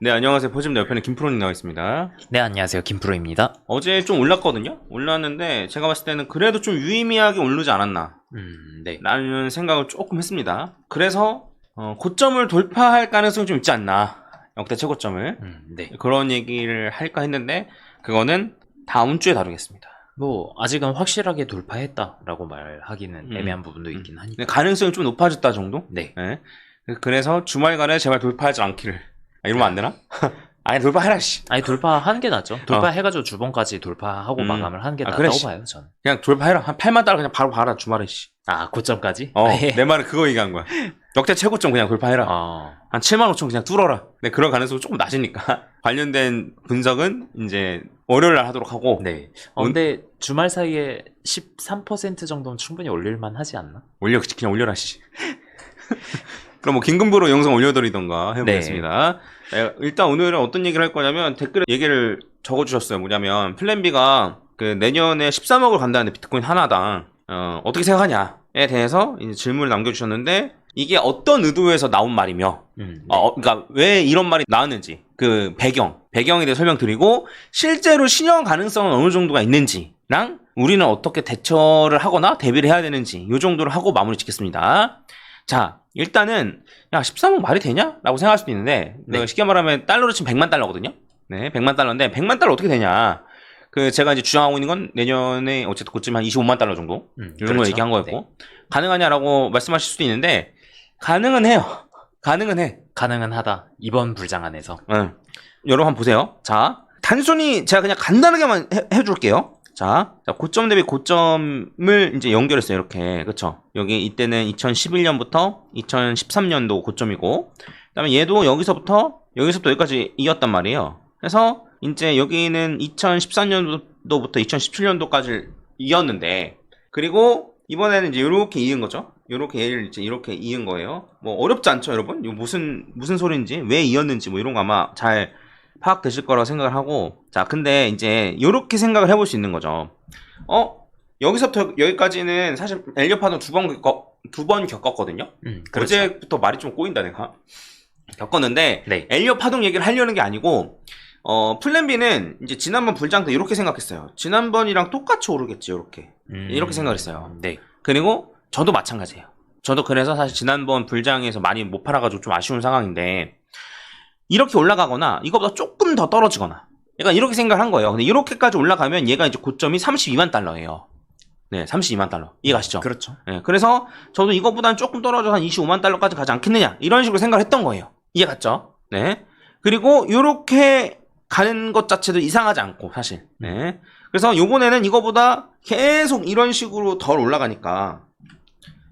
네, 안녕하세요. 포즈입니다. 옆에는 김프로님 나와 있습니다. 네, 안녕하세요. 김프로입니다. 어제 좀 올랐거든요? 올랐는데, 제가 봤을 때는 그래도 좀 유의미하게 오르지 않았나. 네. 라는 생각을 조금 했습니다. 그래서, 고점을 돌파할 가능성이 좀 있지 않나. 역대 최고점을. 네. 그런 얘기를 할까 했는데, 그거는 다음 주에 다루겠습니다. 뭐, 아직은 확실하게 돌파했다라고 말하기는 애매한 부분도 있긴 하니까. 가능성이 좀 높아졌다 정도? 네. 네. 그래서 주말간에 제발 돌파하지 않기를. 이러면 안 되나? 아니, 돌파해라, 씨. 아니, 돌파하는 게 낫죠. 돌파해가지고 주봉까지 돌파하고 마감을 하는 게 낫다고 그래, 봐요, 저는. 그냥 돌파해라. 한 8만 달러 그냥 바로 봐라, 주말에, 씨. 아, 고점까지? 내 말은 그거 얘기한 거야. 역대 최고점 그냥 돌파해라. 한 7만 5천 그냥 뚫어라. 네, 그런 가능성이 조금 낮으니까. 관련된 분석은 이제 월요일 날 하도록 하고. 네. 근데 주말 사이에 13% 정도는 충분히 올릴만 하지 않나? 그냥 올려라, 씨. 그럼 뭐 긴급으로 영상 올려드리던가 해보겠습니다. 네, 일단 오늘은 어떤 얘기를 할 거냐면 댓글에 얘기를 적어주셨어요. 뭐냐면 플랜 B가 그 내년에 13억을 간다는데 비트코인 하나당 어떻게 생각하냐에 대해서 이제 질문을 남겨주셨는데 이게 어떤 의도에서 나온 말이며 그러니까 왜 이런 말이 나왔는지 그 배경에 대해 설명드리고 실제로 실현 가능성은 어느 정도가 있는지랑 우리는 어떻게 대처를 하거나 대비를 해야 되는지 이 정도를 하고 마무리 짓겠습니다. 자, 일단은 야 13억 말이 되냐? 라고 생각할 수도 있는데 네. 쉽게 말하면 달러로 치면 100만 달러거든요. 네, 100만 달러인데 100만 달러 어떻게 되냐? 그 제가 이제 주장하고 있는 건 내년에 어쨌든 고점 한 25만 달러 정도 이런 그렇죠. 걸 얘기한 거였고 네. 가능하냐라고 말씀하실 수도 있는데 가능은 해요. 가능은 해. 가능은 하다. 이번 불장 안에서. 여러분 한번 보세요. 자, 단순히 제가 그냥 간단하게만 해줄게요. 자, 고점 대비 고점을 이제 연결했어요. 이렇게. 그쵸? 여기 이때는 2011년부터 2013년도 고점이고, 그 다음에 얘도 여기서부터 여기까지 이었단 말이에요. 그래서 이제 여기는 2014년도부터 2017년도까지 이었는데, 그리고 이번에는 이제 이렇게 이은 거죠. 요렇게 얘를 이제 이렇게 이은 거예요. 뭐 어렵지 않죠, 여러분? 이거 무슨 소리인지, 왜 이었는지 뭐 이런 거 아마 잘 파악되실 거라고 생각을 하고, 자, 근데 이제 요렇게 생각을 해볼 수 있는 거죠. 여기서부터 여기까지는 사실 엘리엇 파동 두 번 겪었거든요. 그렇죠. 어제부터 말이 좀 꼬인다 내가. 겪었는데 네. 엘리엇 파동 얘기를 하려는 게 아니고 플랜 B는 이제 지난번 불장 때 이렇게 생각했어요. 지난번이랑 똑같이 오르겠지, 이렇게 생각했어요. 네. 그리고 저도 마찬가지예요. 저도 그래서 사실 지난번 불장에서 많이 못 팔아가지고 좀 아쉬운 상황인데 이렇게 올라가거나 이거보다 조금 더 떨어지거나 약간 이렇게 생각을 한 거예요. 근데 이렇게까지 올라가면 얘가 이제 고점이 32만 달러예요. 네, 32만 달러. 이해가시죠? 그렇죠. 네, 그래서 저도 이거보다는 조금 떨어져서 한 25만 달러까지 가지 않겠느냐 이런 식으로 생각을 했던 거예요. 이해갔죠? 네. 그리고 이렇게 가는 것 자체도 이상하지 않고 사실. 네. 그래서 요번에는 이거보다 계속 이런 식으로 덜 올라가니까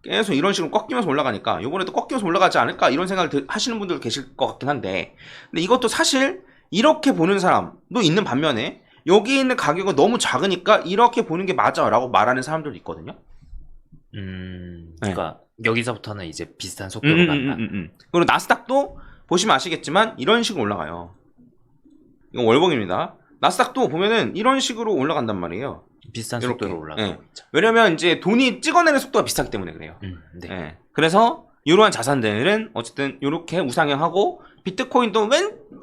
계속 이런 식으로 꺾이면서 올라가니까 요번에도 꺾이면서 올라가지 않을까 이런 생각을 하시는 분들 계실 것 같긴 한데 근데 이것도 사실 이렇게 보는 사람도 있는 반면에 여기 있는 가격은 너무 작으니까 이렇게 보는 게 맞아 라고 말하는 사람들도 있거든요. 그러니까 여기서부터는 이제 비슷한 속도로 간다. 그리고 나스닥도 보시면 아시겠지만 이런 식으로 올라가요. 이건 월봉입니다. 나스닥도 보면은 이런 식으로 올라간단 말이에요. 비슷한 이렇게. 속도로 올라가고 있죠. 왜냐면 이제 돈이 찍어내는 속도가 비슷하기 때문에 그래요. 네. 그래서 이러한 자산들은 어쨌든 이렇게 우상향하고 비트코인도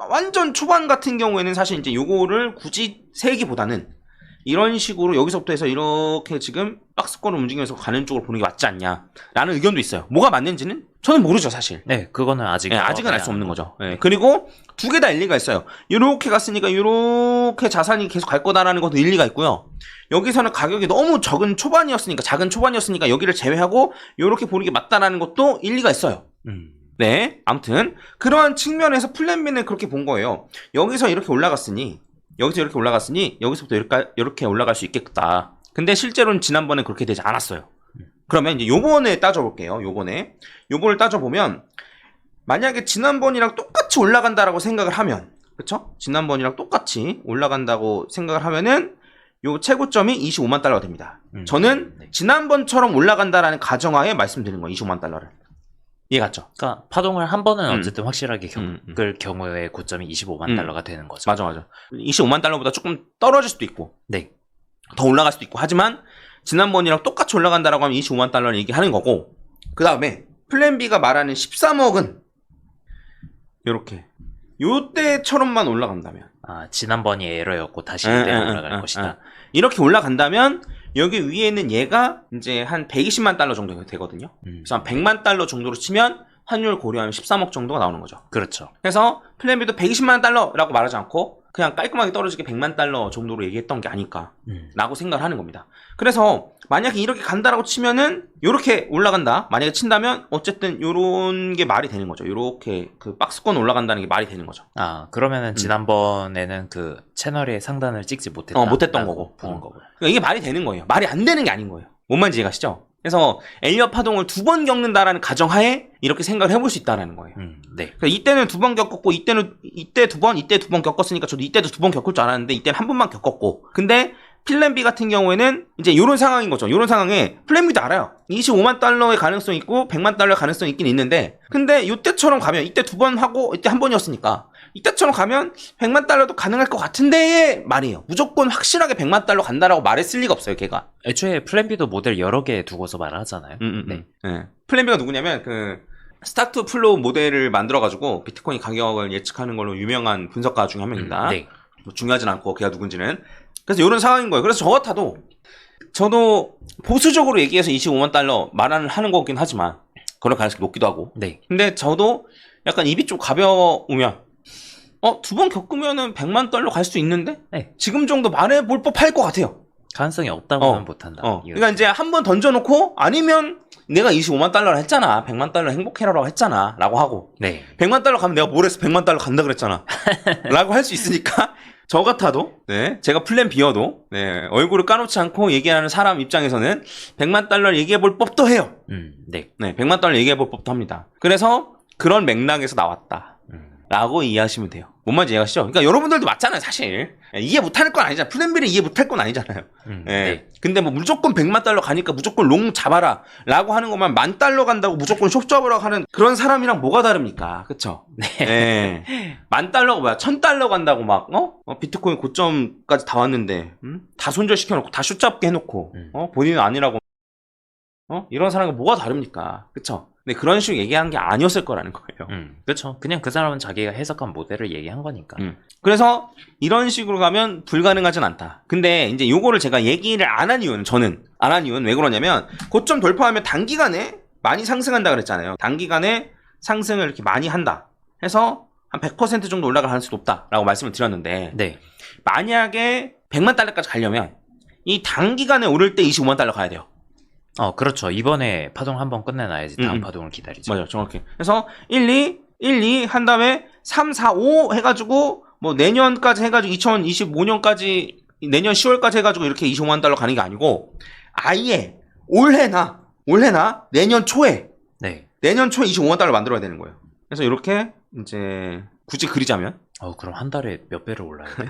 완전 초반 같은 경우에는 사실 이제 요거를 굳이 세기보다는 이런 식으로 여기서부터 해서 이렇게 지금 박스권을 움직이면서 가는 쪽으로 보는 게 맞지 않냐라는 의견도 있어요. 뭐가 맞는지는 저는 모르죠, 사실. 네, 그거는 아직은 알 수 없는 거죠. 그리고 두 개 다 일리가 있어요. 이렇게 갔으니까 이렇게 자산이 계속 갈 거다라는 것도 일리가 있고요. 여기서는 가격이 너무 작은 초반이었으니까 여기를 제외하고 이렇게 보는 게 맞다라는 것도 일리가 있어요. 네, 아무튼 그러한 측면에서 플랜 B는 그렇게 본 거예요. 여기서 이렇게 올라갔으니 여기서부터 이렇게 올라갈 수 있겠다. 근데 실제로는 지난번에 그렇게 되지 않았어요. 그러면 이제 요번에 따져볼게요. 요번을 따져보면 만약에 지난번이랑 똑같이 올라간다라고 생각을 하면 그쵸? 지난번이랑 똑같이 올라간다고 생각을 하면은 요 최고점이 25만 달러가 됩니다. 저는 지난번처럼 올라간다라는 가정하에 말씀드리는 거예요. 25만 달러를. 이해갔죠? 그러니까 파동을 한 번은 어쨌든 확실하게 겪을 경우에 고점이 25만 달러가 되는 거죠. 맞아. 25만 달러보다 조금 떨어질 수도 있고 네. 더 올라갈 수도 있고 하지만 지난번이랑 똑같이 올라간다라고 하면 25만 달러를 얘기하는 거고 그 다음에 플랜 B가 말하는 13억은 요렇게 요때처럼만 올라간다면 지난번이 에러였고 다시 이때로 올라갈 것이다. 이렇게 올라간다면 여기 위에 있는 얘가 이제 한 120만 달러 정도 되거든요. 그래서 한 100만 달러 정도로 치면 환율 고려하면 13억 정도가 나오는 거죠. 그렇죠. 그래서 플랜 B도 120만 달러라고 말하지 않고 그냥 깔끔하게 떨어지게 100만 달러 정도로 얘기했던 게 아닐까 라고 생각을 하는 겁니다. 그래서 만약에 이렇게 간다라고 치면은 요렇게 올라간다 만약에 친다면 어쨌든 요런 게 말이 되는 거죠. 요렇게 그 박스권 올라간다는 게 말이 되는 거죠. 그러면은 지난번에는 그 채널의 상단을 찍지 못했다. 못했던 거고 보는 거고요. 그러니까 이게 말이 되는 거예요. 말이 안 되는 게 아닌 거예요. 뭔 말인지 이해가시죠? 그래서 엘리엇 파동을 2번 겪는다라는 가정하에 이렇게 생각을 해볼 수 있다는 거예요. 네. 그러니까 이때는 2번 겪었고 이때 2번, 이때 2번 겪었으니까 저도 이때도 2번 겪을 줄 알았는데 이때는 한 번만 겪었고 근데 플랜 B 같은 경우에는 이제 이런 상황인 거죠. 이런 상황에 플랜 B도 알아요. 25만 달러의 가능성이 있고 100만 달러의 가능성이 있긴 있는데 근데 이때처럼 가면 이때 2번 하고 이때 한 번이었으니까 이때처럼 가면 100만 달러도 가능할 것 같은데의 말이에요. 무조건 확실하게 100만 달러 간다라고 말했을 리가 없어요, 걔가. 애초에 플랜 B도 모델 여러 개 두고서 말을 하잖아요. 네. 플랜 B가 누구냐면 그 스타트 플로우 모델을 만들어가지고 비트코인 가격을 예측하는 걸로 유명한 분석가 중에 한 명입니다. 네. 뭐 중요하진 않고 걔가 누군지는. 그래서 이런 상황인 거예요. 그래서 저 같아도 저도 보수적으로 얘기해서 25만 달러 말하는 거긴 하지만 그럴 가능성이 높기도 하고. 네. 근데 저도 약간 입이 좀 가벼우면 2번 겪으면은 100만 달러 갈 수 있는데? 네. 지금 정도 말해볼 법할 것 같아요. 가능성이 없다고는 못한다. 그러니까 이제 한 번 던져놓고 아니면 내가 25만 달러를 했잖아. 100만 달러 행복해라라고 했잖아. 라고 하고. 네. 100만 달러 가면 내가 뭘 해서 100만 달러 간다 그랬잖아. 라고 할 수 있으니까 저 같아도 제가 플랜 B여도 얼굴을 까놓지 않고 얘기하는 사람 입장에서는 100만 달러를 얘기해볼 법도 해요. 네. 100만 달러 얘기해볼 법도 합니다. 그래서 그런 맥락에서 나왔다. 라고 이해하시면 돼요. 뭔 말인지 이해하시죠? 그러니까 여러분들도 맞잖아요, 사실. 이해 못할 건 아니잖아요. 플랜 B를 이해 못할 건 아니잖아요. 네. 근데 뭐 무조건 100만 달러 가니까 무조건 롱 잡아라. 라고 하는 것만 10,000달러 간다고 무조건 숍 잡으라고 하는 그런 사람이랑 뭐가 다릅니까? 그쵸? 네. 10,000달러가 뭐야? 1,000달러 간다고 막, 비트코인 고점까지 다 왔는데, 다 손절시켜놓고, 다 슛 잡게 해놓고, 본인은 아니라고, 이런 사람과 뭐가 다릅니까? 그쵸? 근데 그런 식으로 얘기하는 게 아니었을 거라는 거예요. 그렇죠. 그냥 그 사람은 자기가 해석한 모델을 얘기한 거니까. 그래서 이런 식으로 가면 불가능하진 않다. 근데 이제 요거를 제가 얘기를 안 한 이유는 저는 안 한 이유는 왜 그러냐면 고점 돌파하면 단기간에 많이 상승한다 그랬잖아요. 단기간에 상승을 이렇게 많이 한다. 해서 한 100% 정도 올라갈 가능성이 높다라고 말씀을 드렸는데 네. 만약에 100만 달러까지 가려면 이 단기간에 오를 때 25만 달러 가야 돼요. 그렇죠. 이번에 파동 한번 끝내놔야지 다음 파동을 기다리죠. 맞아요. 정확히. 그래서 1, 2 한 다음에 3, 4, 5 해가지고 뭐 내년까지 해가지고 2025년까지 내년 10월까지 해가지고 이렇게 25만 달러 가는 게 아니고 아예 올해나 내년 초에 내년 초에 25만 달러 만들어야 되는 거예요. 그래서 이렇게 이제 굳이 그리자면 그럼 한 달에 몇 배를 올라야 돼?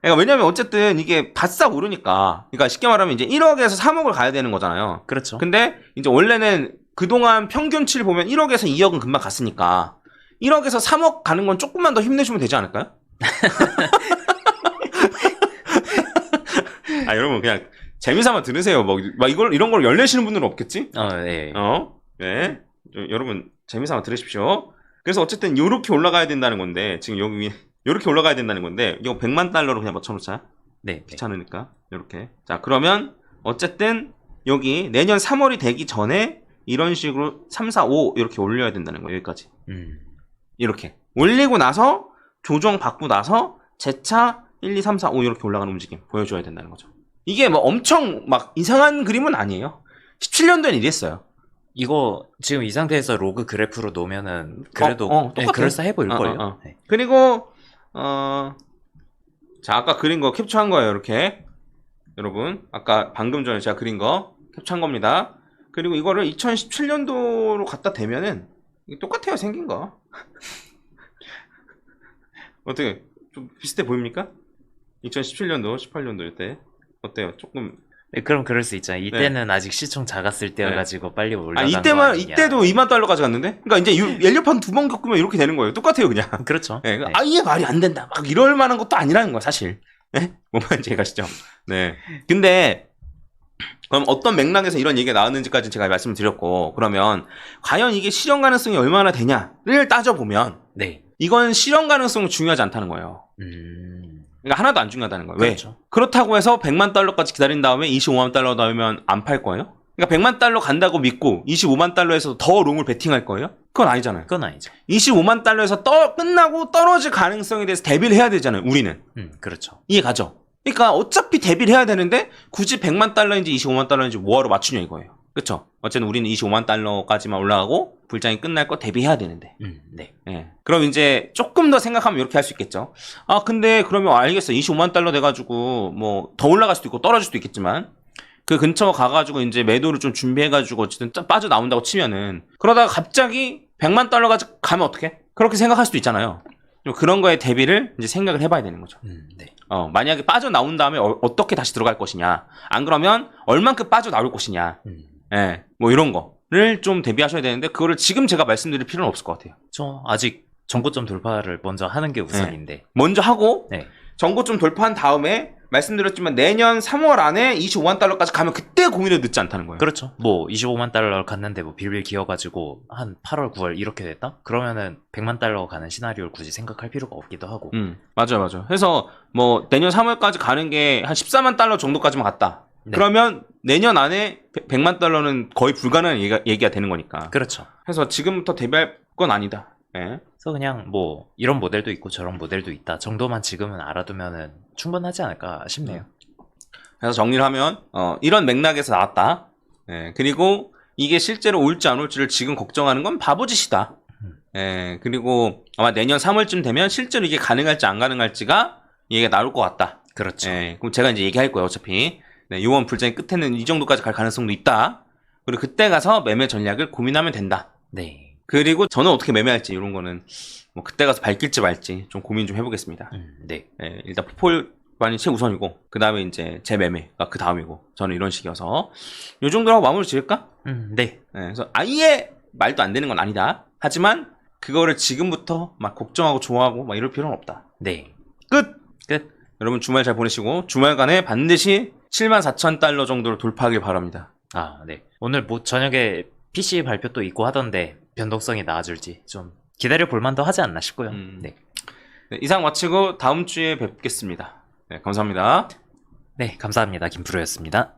그러니까 왜냐면 어쨌든 이게 바싹 오르니까 그러니까 쉽게 말하면 이제 1억에서 3억을 가야 되는 거잖아요. 그렇죠. 근데 이제 원래는 그동안 평균치를 보면 1억에서 2억은 금방 갔으니까 1억에서 3억 가는 건 조금만 더 힘내주면 되지 않을까요? 여러분 그냥 재미삼아 들으세요. 막 이런 걸 열내시는 분들은 없겠지? 네. 네. 여러분 재미삼아 들으십시오. 그래서 어쨌든 요렇게 올라가야 된다는 건데 지금 여기 위에 요렇게 올라가야 된다는 건데 이거 100만 달러로 그냥 맞춰놓자. 네. 귀찮으니까 요렇게. 자 그러면 어쨌든 여기 내년 3월이 되기 전에 이런 식으로 3, 4, 5 이렇게 올려야 된다는 거예요. 여기까지. 이렇게 올리고 나서 조정 받고 나서 재차 1, 2, 3, 4, 5 이렇게 올라가는 움직임 보여줘야 된다는 거죠. 이게 뭐 엄청 막 이상한 그림은 아니에요. 17년도엔 이랬어요. 이거 지금 이 상태에서 로그 그래프로 놓으면은 그래도 똑같아요. 그럴싸해 보일걸요. 네. 그리고 자 아까 그린 거 캡처한 거예요. 이렇게 여러분 아까 방금 전에 제가 그린 거 캡처한 겁니다. 그리고 이거를 2017년도로 갖다 대면은 이게 똑같아요. 생긴 거. 어떻게 좀 비슷해 보입니까? 2017년도 18년도 때 어때요? 조금 네, 그럼 그럴 수 있잖아요. 이때는 아직 시총 작았을 때여가지고 빨리 올라간 이때도 2만 달러까지 갔는데? 그러니까 이제 엘리엇판 2번 겪으면 이렇게 되는 거예요. 똑같아요, 그냥. 그렇죠. 네, 아예 말이 안 된다. 막 이럴 만한 것도 아니라는 거야, 사실. 네? 뭔 말인지 이해가시죠? 네. 근데 그럼 어떤 맥락에서 이런 얘기가 나왔는지까지 제가 말씀을 드렸고, 그러면 과연 이게 실현 가능성이 얼마나 되냐를 따져보면, 이건 실현 가능성은 중요하지 않다는 거예요. 그러니까 하나도 안 중요하다는 거예요. 그렇죠. 왜? 그렇다고 해서 100만 달러까지 기다린 다음에 25만 달러 나오면 안 팔 거예요? 그러니까 100만 달러 간다고 믿고 25만 달러에서 더 롱을 베팅할 거예요? 그건 아니잖아요. 그건 아니죠. 25만 달러에서 끝나고 떨어질 가능성에 대해서 대비를 해야 되잖아요. 우리는. 그렇죠. 이해 가죠? 그러니까 어차피 대비를 해야 되는데 굳이 100만 달러인지 25만 달러인지 뭐하러 맞추냐 이거예요. 그렇죠? 어쨌든 우리는 25만 달러까지만 올라가고 불장이 끝날 거 대비해야 되는데. 네. 예. 그럼 이제 조금 더 생각하면 이렇게 할 수 있겠죠. 아, 근데 그러면 알겠어. 25만 달러 돼가지고 뭐 더 올라갈 수도 있고 떨어질 수도 있겠지만 그 근처 가가지고 이제 매도를 좀 준비해가지고 어쨌든 빠져나온다고 치면은 그러다가 갑자기 100만 달러까지 가면 어떡해? 그렇게 생각할 수도 있잖아요. 그런 거에 대비를 이제 생각을 해봐야 되는 거죠. 네. 만약에 빠져나온 다음에 어떻게 다시 들어갈 것이냐. 안 그러면 얼만큼 빠져나올 것이냐. 예, 뭐 이런 거를 좀 대비하셔야 되는데 그거를 지금 제가 말씀드릴 필요는 없을 것 같아요. 저 아직 정고점 돌파를 먼저 하는 게 우선인데. 먼저 하고 네. 정고점 돌파한 다음에 말씀드렸지만 내년 3월 안에 25만 달러까지 가면 그때 고민을 늦지 않다는 거예요. 그렇죠. 뭐 25만 달러를 갔는데 뭐 빌빌 기어가지고 한 8월, 9월 이렇게 됐다? 그러면은 100만 달러 가는 시나리오를 굳이 생각할 필요가 없기도 하고. 맞아요. 그래서 뭐 내년 3월까지 가는 게 한 14만 달러 정도까지만 갔다. 네. 그러면 내년 안에 100만 달러는 거의 불가능한 얘기가 되는 거니까. 그렇죠. 그래서 지금부터 대비할 건 아니다. 예. 그래서 그냥 뭐 이런 모델도 있고 저런 모델도 있다 정도만 지금은 알아두면은 충분하지 않을까 싶네요. 그래서 정리를 하면 이런 맥락에서 나왔다. 예. 그리고 이게 실제로 올지 안 올지를 지금 걱정하는 건 바보짓이다. 예. 그리고 아마 내년 3월쯤 되면 실제로 이게 가능할지 안 가능할지가 얘기가 나올 것 같다. 그렇죠. 예. 그럼 제가 이제 얘기할 거예요. 어차피 네, 요번 불장의 끝에는 이 정도까지 갈 가능성도 있다. 그리고 그때 가서 매매 전략을 고민하면 된다. 네. 그리고 저는 어떻게 매매할지 이런 거는 뭐 그때 가서 밝힐지 말지 좀 고민 좀 해보겠습니다. 네. 예, 일단 포폴반이 최우선이고 그 다음에 이제 제 매매가 그 다음이고 저는 이런 식이어서 요 정도로 하고 마무리 지을까? 네. 예, 그래서 아예 말도 안 되는 건 아니다. 하지만 그거를 지금부터 막 걱정하고 좋아하고 막 이럴 필요는 없다. 네. 끝! 끝. 여러분 주말 잘 보내시고 주말간에 반드시 74,000달러 정도를 돌파하길 바랍니다. 아, 네. 오늘 뭐 저녁에 PC 발표 또 있고 하던데 변동성이 나아질지 좀 기다려 볼 만도 하지 않나 싶고요. 네. 네, 이상 마치고 다음 주에 뵙겠습니다. 네, 감사합니다. 네, 감사합니다. 김프로였습니다.